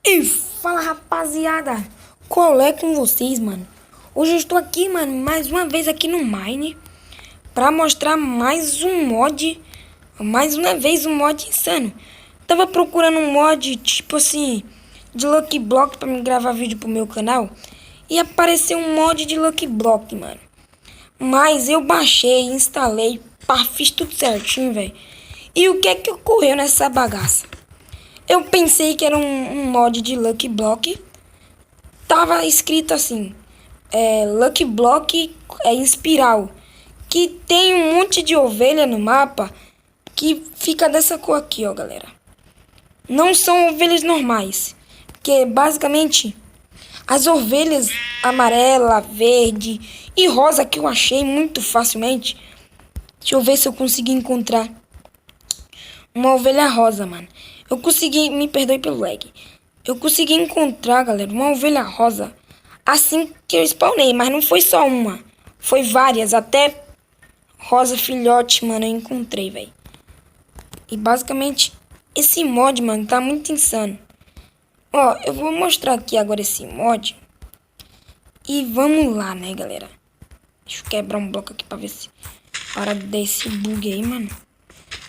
E fala, rapaziada, qual é com vocês, mano? Hoje eu estou aqui, mano, mais uma vez aqui no Mine pra mostrar mais um mod, mais uma vez um mod insano. Tava procurando um mod, tipo assim, de Lucky Block pra me gravar vídeo pro meu canal e apareceu um mod de Lucky Block, mano. Mas eu baixei, instalei, pá, fiz tudo certinho, velho. E o que é que ocorreu nessa bagaça? Eu pensei que era um mod de Lucky Block. Tava escrito assim, Lucky Block em espiral. Que tem um monte de ovelha no mapa que fica dessa cor aqui, ó, galera. Não são ovelhas normais. Porque basicamente as ovelhas amarela, verde e rosa que eu achei muito facilmente. Deixa eu ver se eu consigo encontrar uma ovelha rosa, mano. Eu consegui, me perdoe pelo lag. Eu consegui encontrar, galera, uma ovelha rosa assim que eu spawnei, mas não foi só uma. Foi várias, até rosa filhote, mano, eu encontrei, velho. E basicamente, esse mod, mano, tá muito insano. Ó, eu vou mostrar aqui agora esse mod. E vamos lá, né, galera. Deixa eu quebrar um bloco aqui pra ver se para desse bug aí, mano.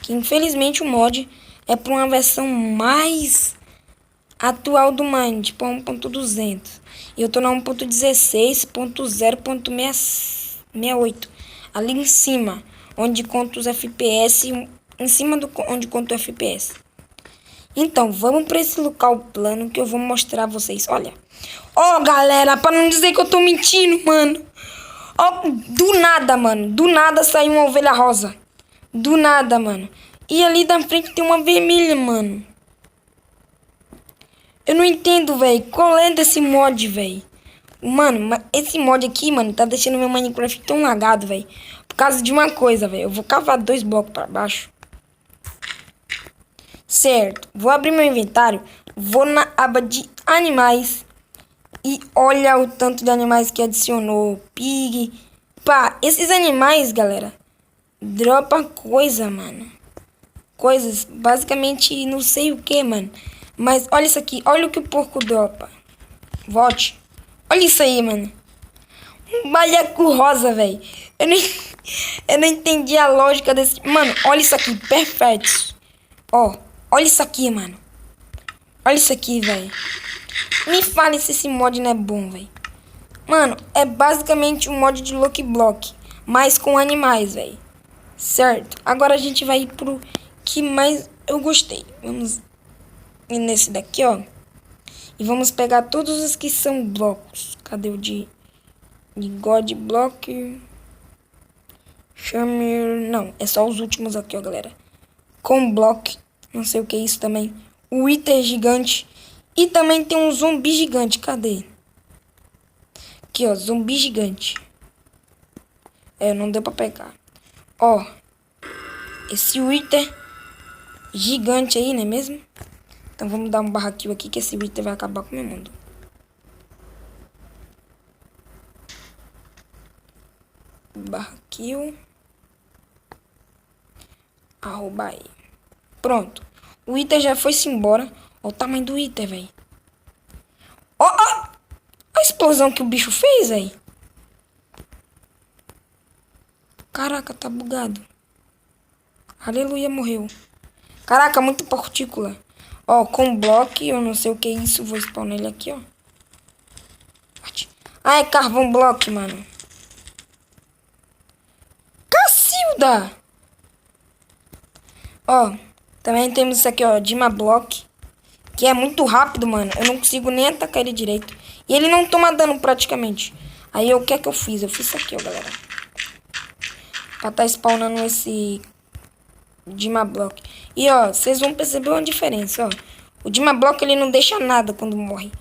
Que infelizmente o mod é para uma versão mais atual do Mine, tipo 1.200. E eu tô na 1.16.0.68. Ali em cima, onde conta os FPS, em cima do onde conta o FPS. Então, vamos para esse local plano que eu vou mostrar a vocês. Olha. Ó, galera, para não dizer que eu tô mentindo, mano. Ó, do nada, mano. Do nada saiu uma ovelha rosa. Do nada, mano. E ali da frente tem uma vermelha, mano. Eu não entendo, velho. Qual é desse mod, velho? Mano, esse mod aqui, mano, tá deixando meu Minecraft tão lagado, velho. Por causa de uma coisa, velho. Eu vou cavar 2 blocos pra baixo. Certo. Vou abrir meu inventário. Vou na aba de animais. E olha o tanto de animais que adicionou. Pig. Pá, esses animais, galera, dropa coisa, mano. Coisas, basicamente, não sei o que, mano. Mas olha isso aqui, olha o que o porco dropa. Volte. Olha isso aí, mano. Um baiacu rosa, velho. Eu não entendi a lógica desse... Mano, olha isso aqui, perfeito. Ó, olha isso aqui, mano. Olha isso aqui, velho. Me fale se esse mod não é bom, velho. Mano, é basicamente um mod de Lucky Block, mas com animais, velho. Certo. Agora a gente vai ir pro que mais eu gostei. Vamos ir nesse daqui, ó. E vamos pegar todos os que são blocos. Cadê o de God Block? Chame... Não, é só os últimos aqui, ó, galera. Com Block. Não sei o que é isso também. O Wither gigante. E também tem um zumbi gigante. Cadê? Aqui, ó. Zumbi gigante. Não deu pra pegar. Ó. Esse Wither gigante aí, não é mesmo? Então vamos dar um barraquinho aqui que esse Wither vai acabar com o meu mundo. Barraquinho. Arroba aí. Pronto. O Wither já foi-se embora. Olha o tamanho do Wither, velho. Ó, ó. A explosão que o bicho fez, velho. Caraca, tá bugado. Aleluia, morreu. Caraca, muita partícula. Ó, com bloco, eu não sei o que é isso. Vou spawnar ele aqui, ó. Ah, é carvão block, mano. Cacilda! Ó, também temos isso aqui, ó, Dima Block. Que é muito rápido, mano. Eu não consigo nem atacar ele direito. E ele não toma dano praticamente. Aí o que é que eu fiz? Eu fiz isso aqui, ó, galera. Pra tá spawnando esse Dima Block. E ó, vocês vão perceber uma diferença, ó. O Dima Block ele não deixa nada quando morre.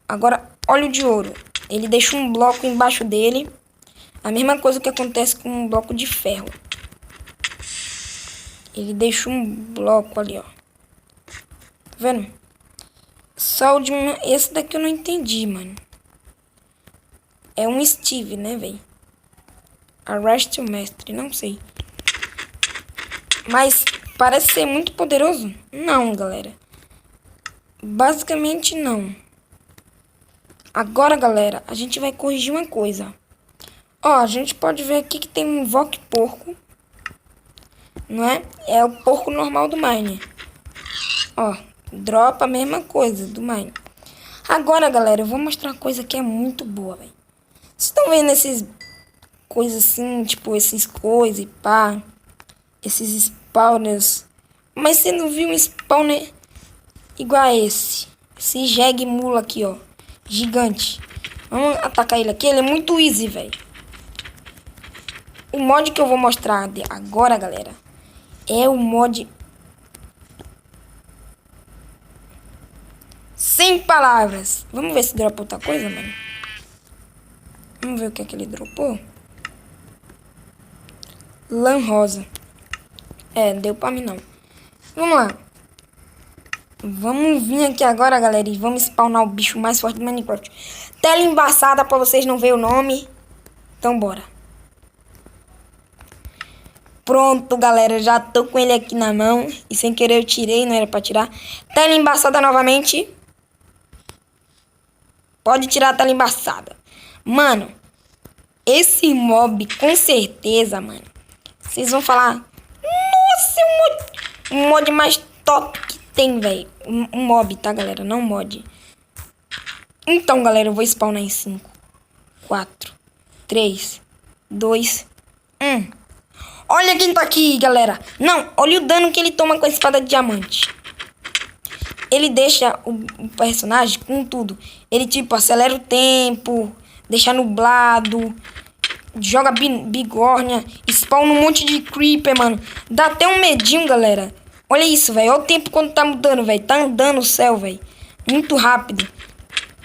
Agora, olha o de ouro. Ele deixa um bloco embaixo dele. A mesma coisa que acontece com um bloco de ferro. Ele deixa um bloco ali, ó. Tá vendo? Só o de... Esse daqui eu não entendi, mano. É um Steve, né, velho? Arreste o mestre, não sei. Mas parece ser muito poderoso. Não, galera. Basicamente não. Agora, galera, a gente vai corrigir uma coisa. Ó, a gente pode ver aqui que tem um invoque porco. Não é? É o porco normal do Mine. Ó, dropa a mesma coisa do Mine. Agora, galera, eu vou mostrar uma coisa que é muito boa, velho. Vocês estão vendo esses coisas assim, tipo, esses coisas e pá. Esses spawners. Mas você não viu um spawner igual a esse? Esse jegue mula aqui, ó. Gigante. Vamos atacar ele aqui. Ele é muito easy, velho. O mod que eu vou mostrar agora, galera, é o mod... Sem palavras. Vamos ver se dropa outra coisa, mano. Vamos ver o que é que ele dropou. Lã rosa. É, deu pra mim não. Vamos lá. Vamos vir aqui agora, galera, e vamos spawnar o bicho mais forte do Minecraft. Tela embaçada pra vocês não verem o nome. Então, bora. Pronto, galera, já tô com ele aqui na mão. E sem querer eu tirei, não era pra tirar. Tela embaçada novamente. Pode tirar a tela embaçada. Mano, esse mob, com certeza, mano, vocês vão falar... Nossa, é um mod mais top que tem, velho. Um mob, tá, galera? Não mod. Então, galera, eu vou spawnar em 5, 4, 3, 2, 1. Olha quem tá aqui, galera. Não, olha o dano que ele toma com a espada de diamante. Ele deixa o personagem com tudo. Ele, tipo, acelera o tempo, deixa nublado, joga bigorna, spawna um monte de creeper, mano. Dá até um medinho, galera. Olha isso, velho. Olha o tempo quando tá mudando, velho. Tá andando o céu, velho. Muito rápido.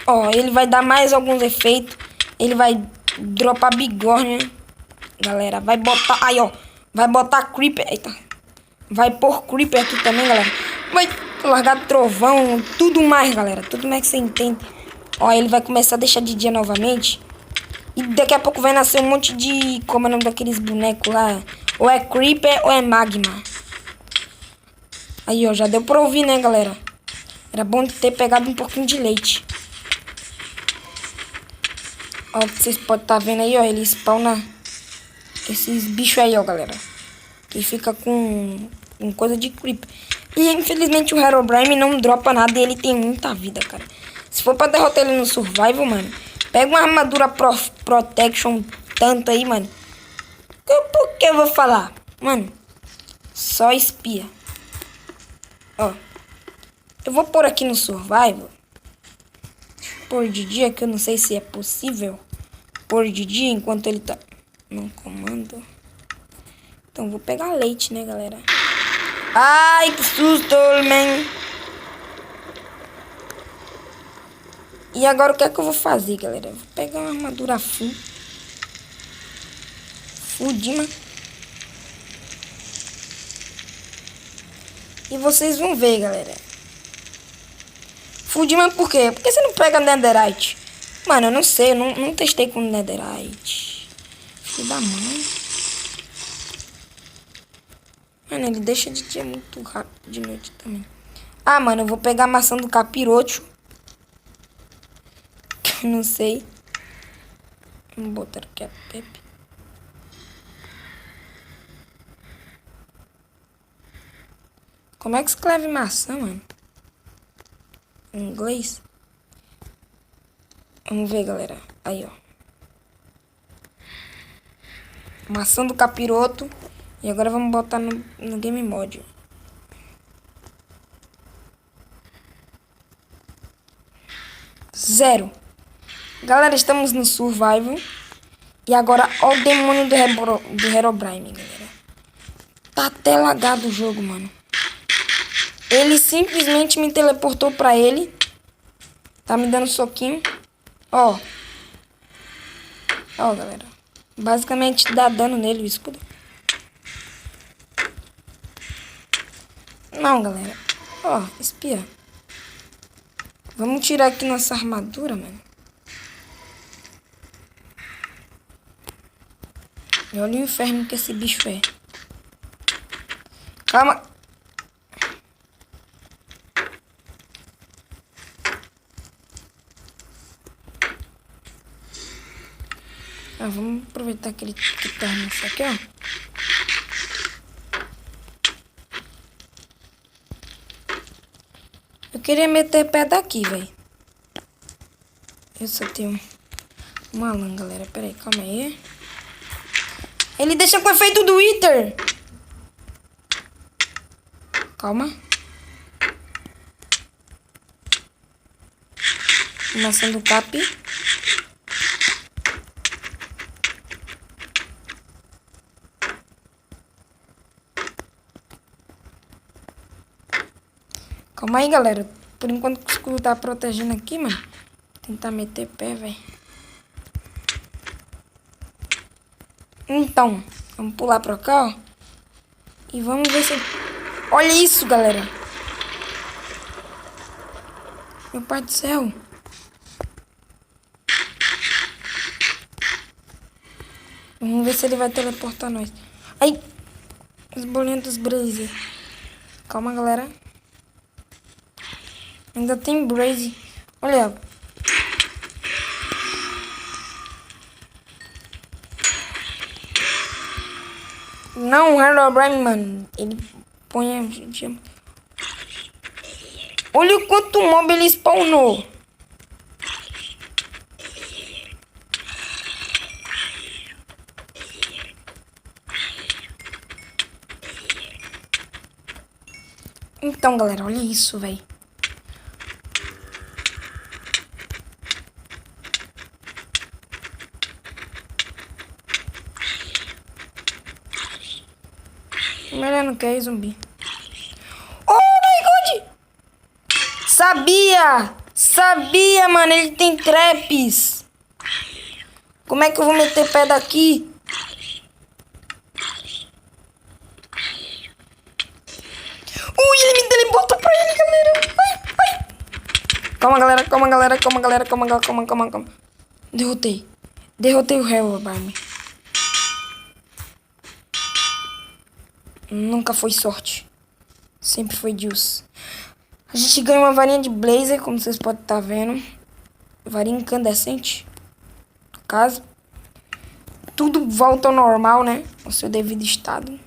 Ó, ele vai dar mais alguns efeitos. Ele vai dropar bigorna. Galera, vai botar... Aí, ó. Vai botar creeper. Eita. Vai pôr creeper aqui também, galera. Vai largar trovão. Tudo mais, galera. Tudo mais que você entende. Ó, ele vai começar a deixar de dia novamente. E daqui a pouco vai nascer um monte de... Como é o nome daqueles bonecos lá? Ou é creeper ou é magma. Aí, ó. Já deu pra ouvir, né, galera? Era bom ter pegado um pouquinho de leite. Ó, vocês podem estar vendo aí, ó. Ele spawna esses bichos aí, ó, galera. Que fica com coisa de creep. E infelizmente o Herobrine não dropa nada e ele tem muita vida, cara. Se for pra derrotar ele no survival, mano, pega uma armadura protection tanto aí, mano. Por que eu vou falar? Mano, só espia. Ó. Eu vou pôr aqui no survival. Pôr de dia, que eu não sei se é possível. Pôr de dia enquanto ele tá no comando. Então vou pegar leite, né, galera? Ai, que susto, man. E agora o que é que eu vou fazer, galera? Vou pegar uma armadura full. Fudima. E vocês vão ver, galera. Fudima por quê? Por que você não pega Netherite? Mano, eu não sei. Eu não testei com Netherite. Filho da mãe. Mano, ele deixa de dia muito rápido de noite também. Ah, mano, eu vou pegar a maçã do capiroto. Não sei. Vamos botar aqui a Pepe. Como é que escreve maçã, mano? Em inglês? Vamos ver, galera. Aí, ó. Maçã do capiroto. E agora vamos botar no Game Mode. Zero. Galera, estamos no Survival. E agora, ó o demônio do Herobrine, galera. Tá até lagado o jogo, mano. Ele simplesmente me teleportou pra ele. Tá me dando soquinho. Ó. Ó, galera. Basicamente dá dano nele o escudo. Não, galera. Ó, espia. Vamos tirar aqui nossa armadura, mano. E olha o inferno que esse bicho é. Calma. Vamos aproveitar que ele termina isso aqui, ó. Eu queria meter pé daqui, velho. Eu só tenho uma lã, galera. Pera aí, calma aí. Ele deixa com o efeito do Wither. Calma. Maçã do cap. Calma aí, galera. Por enquanto o escudo tá protegendo aqui, mano. Tentar meter pé, velho. Então, vamos pular pra cá, ó. E vamos ver se... Olha isso, galera. Meu pai do céu. Vamos ver se ele vai teleportar nós. Ai! Os bolinhos dos Blaze. Calma, galera. Ainda tem Blaze. Olha. Não, Herobrine, mano. Ele põe a gente. Olha o quanto mob ele spawnou. Então, galera, olha isso, velho. Melhor não quer zumbi. Oh my god! Sabia! Sabia, mano. Ele tem traps. Como é que eu vou meter pé daqui? Ui, ele me teleportou pra ele, galera. Ai, ai. Calma, galera. Calma, galera. Calma, galera. Calma. Derrotei. Derrotei o Herobrine. Nunca foi sorte. Sempre foi Deus. A gente ganha uma varinha de Blazer, como vocês podem estar vendo. Varinha incandescente. No caso. Tudo volta ao normal, né? Ao seu devido estado.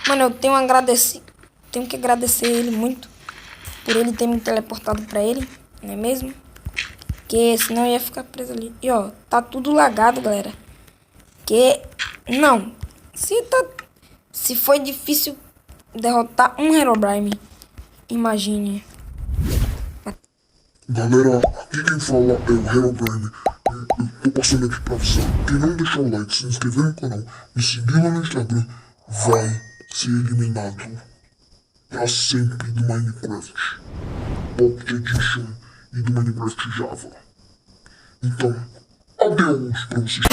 Mano, eu tenho que agradecer ele muito. Por ele ter me teleportado pra ele. Não é mesmo? Porque senão eu ia ficar preso ali. E ó, tá tudo lagado, galera. Que... Não. Se foi difícil derrotar um Herobrine, imagine. Galera, aqui quem fala é o Herobrine. Eu tô passando aqui pra avisar. Quem não deixar o like, se inscrever no canal, me seguir lá no Instagram, vai ser eliminado pra sempre do Minecraft Pocket Edition e do Minecraft Java. Então, adeus pra vocês.